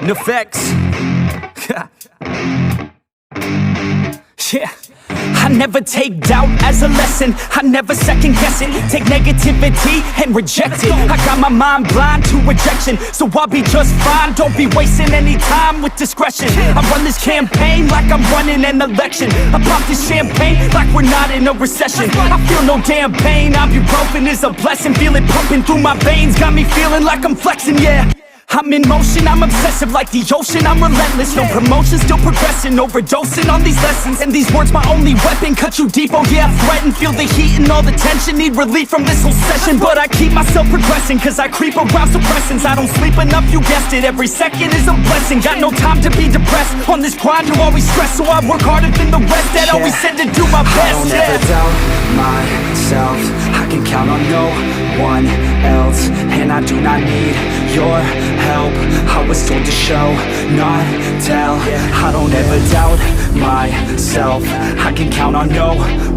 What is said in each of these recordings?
NEFFEX. Yeah. I never take doubt as a lesson. I never second guess it. Take negativity and reject it. I got my mind blind to rejection, so I'll be just fine. Don't be wasting any time with discretion. I run this campaign like I'm running an election. I pop this champagne like we're not in a recession. I feel no damn pain. Ibuprofen is a blessing. Feel it pumping through my veins. Got me feeling like I'm flexing, yeah. I'm in motion, I'm obsessive like the ocean, I'm relentless. No promotion, still progressing, overdosing on these lessons. And these words my only weapon, cut you deep, oh yeah, I threaten. Feel the heat and all the tension, need relief from this whole session. But I keep myself progressing, cause I creep around suppressants. I don't sleep enough, you guessed it, every second is a blessing. Got no time to be depressed, on this grind you always stress. So I work harder than the rest, that always said to do my best. I don't ever doubt myself, I can count on no one else. And I do not need your help, I was told to show, not tell. I don't ever doubt myself, I can count on no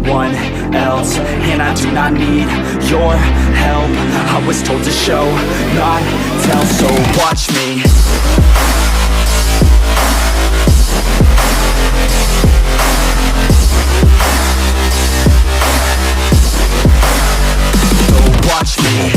one else. And I do not need your help, I was told to show, not tell. So watch me. So watch me.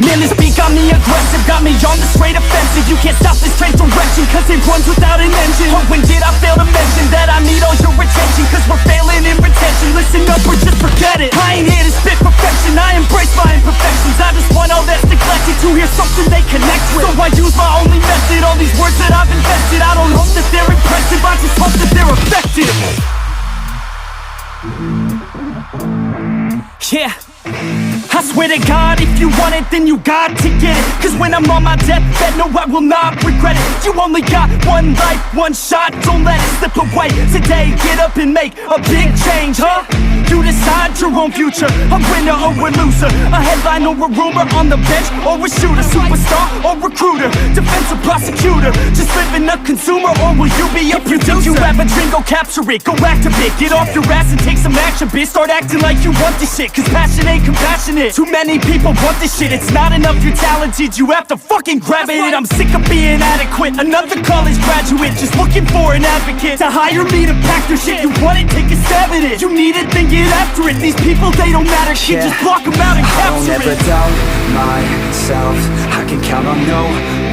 Man, this beat got me aggressive, got me on the straight offensive. You can't stop this straight direction, cause it runs without an engine. Oh, when did I fail to mention that I need all your attention? Cause we're failing in retention, listen up or just forget it. I ain't here to spit perfection, I embrace my imperfections. I just want all that's neglected to hear something they connect with. So I use my only method, all these words that I've invested. I don't hope that they're impressive, I just hope that they're effective. Yeah, I swear to God, if you want it, then you got to get it. Cause when I'm on my deathbed, no, I will not regret it. You only got one life, one shot, don't let it slip away. Today, get up and make a big change, huh? You decide your own future, a winner or a loser, a headline or a rumor, on the bench or a shooter, superstar or recruiter, defensive prosecutor, just living a consumer, or will you be a producer? If you have a dream, go capture it, go activate, get off your ass and take some action, bitch. Start acting like you want this shit, cause passion ain't compassionate. Too many people want this shit, it's not enough you're talented, you have to fucking grab it. I'm sick of being adequate, another college graduate, just looking for an advocate to hire me to pack your shit. You want it, take a stab at it, you need it, then get after it. These people, they don't matter, shit, just block them out and capture it. I don't ever doubt myself, I can count on no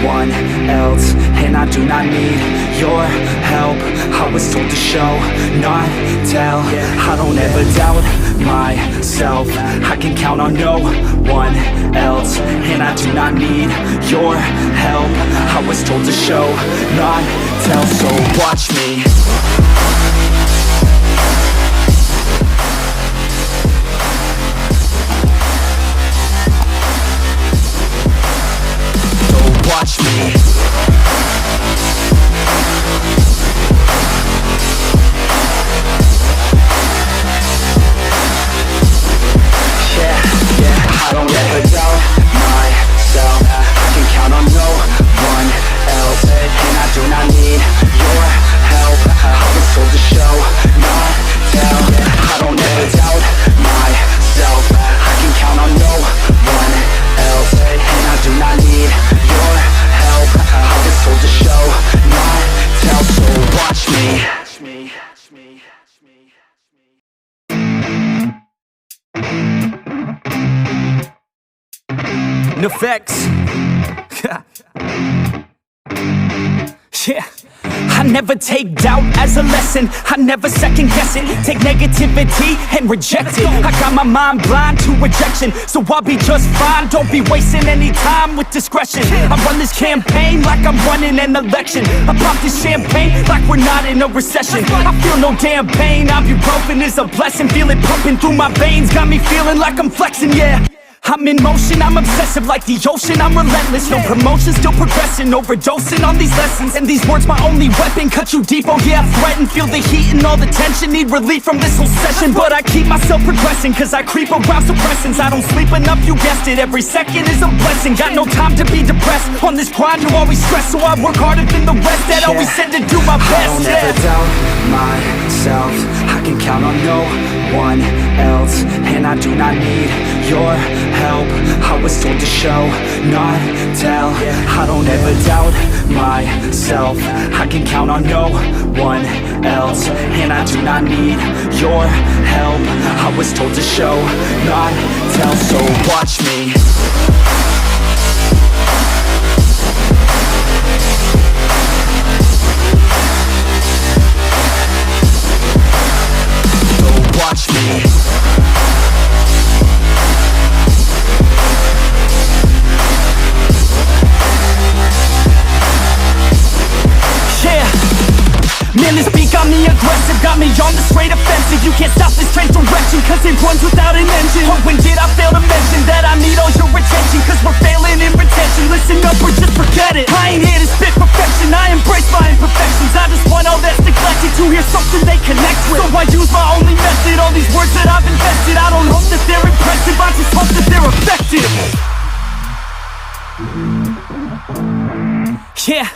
one else. And I do not need your help, I was told to show, not tell. I don't ever doubt myself, I can count on no one else. And I do not need your help, I was told to show, not tell. So watch me. Watch me. Yeah, I don't ever doubt myself, I can count on no one else. And I do not need your help, I was told to show, not tell. I don't ever doubt myself, I can count on no one else. And I do not need your help, I was told to show, not tell. So watch me. NEFFEX. Yeah. I never take doubt as a lesson, I never second guess it. Take negativity and reject it. I got my mind blind to rejection, so I'll be just fine. Don't be wasting any time with discretion. I run this campaign like I'm running an election. I pop this champagne like we're not in a recession. I feel no damn pain, ibuprofen is a blessing. Feel it pumping through my veins, got me feeling like I'm flexing, yeah. I'm in motion, I'm obsessive like the ocean, I'm relentless. No promotion, still progressing, overdosing on these lessons. And these words my only weapon, cut you deep, oh yeah, I threaten. Feel the heat and all the tension, need relief from this whole session. But I keep myself progressing, cause I creep around suppressants. I don't sleep enough, you guessed it, every second is a blessing. Got no time to be depressed, on this grind you always stress. So I work harder than the rest, that always said to do my best. I don't ever doubt myself, I can count on no one else, and I do not need your help. I was told to show, not tell. I don't ever doubt myself. I can count on no one else, and I do not need your help. I was told to show, not tell. So watch me. Watch me. Yeah. Man, this beat got me aggressive, got me on the straight offensive. You can't stop this straight direction, cause it runs without an engine. Oh, when did I fail to mention that I need all your attention? Cause we're failing in retention. Listen up or just forget it. I ain't here to spit perfection, I embrace my imperfections. I just want all that's neglected to hear something they connect with. So I use my only method, all these words that I've invested. I don't hope that they're impressive, I just hope that they're effective. Yeah,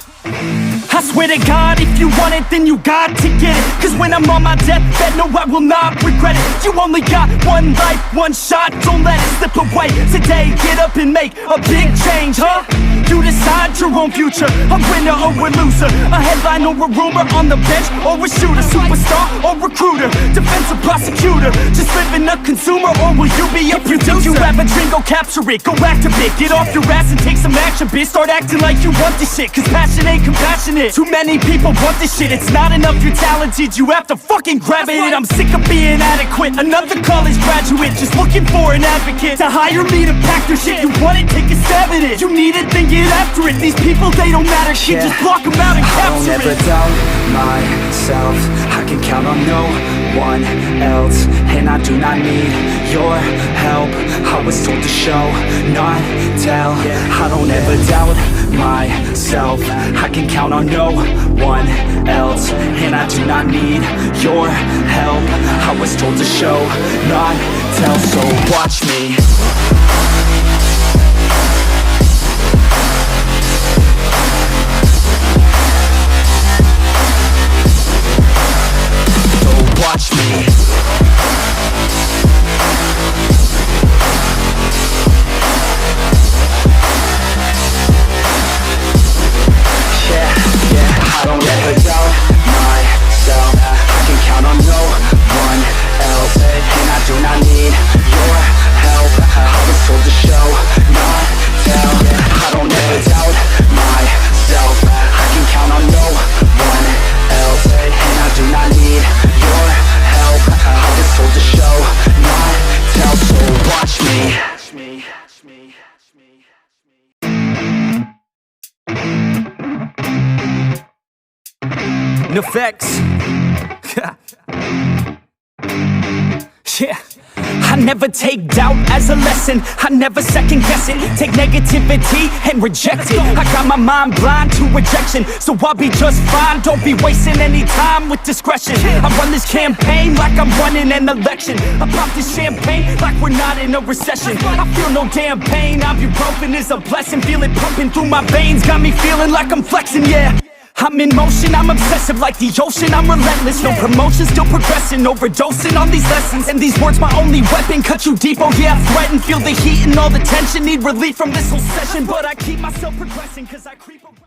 I swear to God, if you want it, then you got to get it. Cause when I'm on my deathbed, no, I will not regret it. You only got one life, one shot, don't let it slip away. Today, get up and make a big change, huh? You decide your own future, a winner or a loser, a headline or a rumor, on the bench or a shooter, superstar or recruiter, defensive prosecutor, just living a consumer, or will you be a producer? If you have a dream, go capture it, go active it, get off your ass and take some action, bitch. Start acting like you want this shit, cause passion ain't compassionate. Too many people want this shit, it's not enough you're talented, you have to fucking grab it. I'm sick of being adequate, another college graduate, just looking for an advocate to hire me to pack their shit. You want it, take a stab at it, you need it, then get after it. These people, they don't matter, shit, just block them out and capture it. I don't ever doubt myself, I can count on no one else, and I do not need your help. I was told to show, not tell. I don't ever doubt myself, I can count on no one else, and I do not need your help. I was told to show, not tell. So watch me. Watch me. Yeah, I don't ever doubt myself, I can count on no one else, and I do not need your help. I was told to show, not tell. I don't ever doubt myself, I can count on no one else, and I do not need your help. I was told to show, not tell. So watch me. NEFFEX. Yeah, I never take doubt as a lesson, I never second guess it. Take negativity and reject it. I got my mind blind to rejection, so I'll be just fine. Don't be wasting any time with discretion. I run this campaign like I'm running an election. I pop this champagne like we're not in a recession. I feel no damn pain, ibuprofen is a blessing. Feel it pumping through my veins, got me feeling like I'm flexing, yeah. I'm in motion, I'm obsessive like the ocean, I'm relentless. No promotion, still progressing, overdosing on these lessons. And these words my only weapon, cut you deep, oh yeah, I threaten. Feel the heat and all the tension, need relief from this whole session. But I keep myself progressing, cause I creep around.